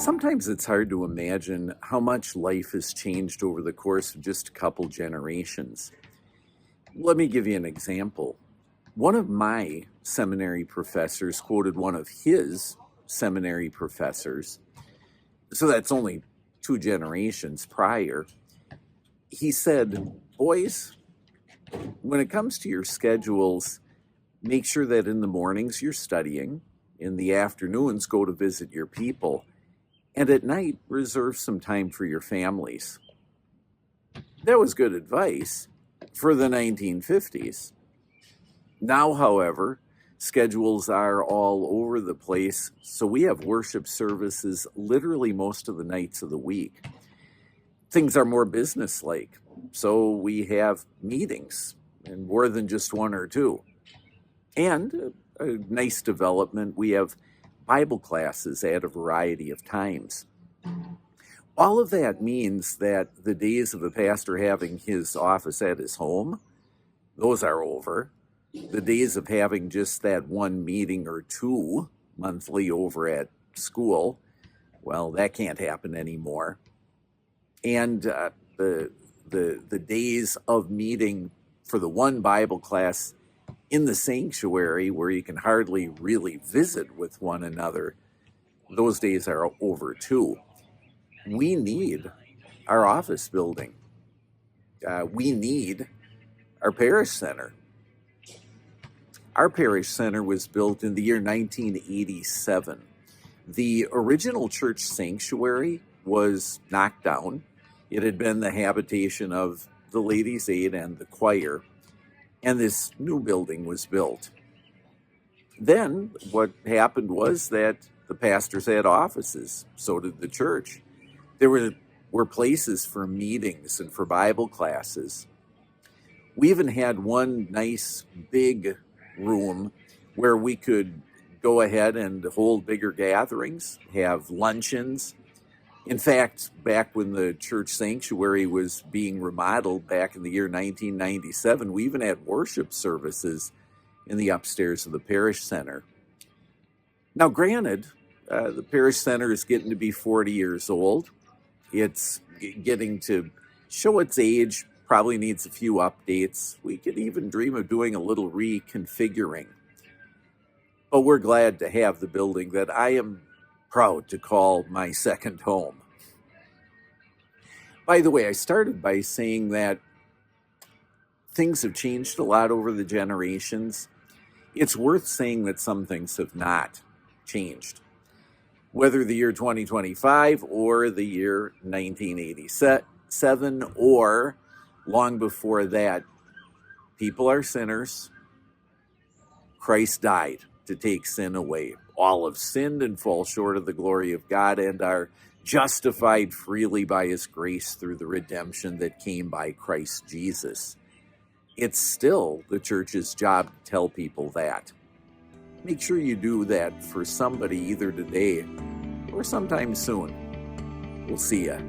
Sometimes it's hard to imagine how much life has changed over the course of just a couple generations. Let me give you an example. One of my seminary professors quoted one of his seminary professors, so that's only two generations prior. He said, "Boys, when it comes to your schedules, make sure that in the mornings you're studying, in the afternoons, go to visit your people, and at night, reserve some time for your families." That was good advice for the 1950s. Now, however, schedules are all over the place, so we have worship services literally most of the nights of the week. Things are more businesslike, so we have meetings, and more than just one or two. And a nice development, we have Bible classes at a variety of times. All of that means that the days of a pastor having his office at his home, those are over. The days of having just that one meeting or two monthly over at school, well, that can't happen anymore. And the days of meeting for the one Bible class in the sanctuary where you can hardly really visit with one another, those days are over too. We need our office building. We need our parish center. Our parish center was built in the year 1987. The original church sanctuary was knocked down. It had been the habitation of the Ladies' Aid and the choir, and this new building was built. Then what happened was that the pastors had offices, so did the church. There were places for meetings and for Bible classes. We even had one nice big room where we could go ahead and hold bigger gatherings, have luncheons. In fact, back when the church sanctuary was being remodeled back in the year 1997, we even had worship services in the upstairs of the parish center. Now, granted, the parish center is getting to be 40 years old. It's getting to show its age, probably needs a few updates. We could even dream of doing a little reconfiguring. But we're glad to have the building that I am proud to call my second home. By the way, I started by saying that things have changed a lot over the generations. It's worth saying that some things have not changed. Whether the year 2025 or the year 1987 or long before that, people are sinners. Christ died to take sin away. All have sinned and fall short of the glory of God and are justified freely by his grace through the redemption that came by Christ Jesus. It's still the church's job to tell people that. Make sure you do that for somebody either today or sometime soon. We'll see ya.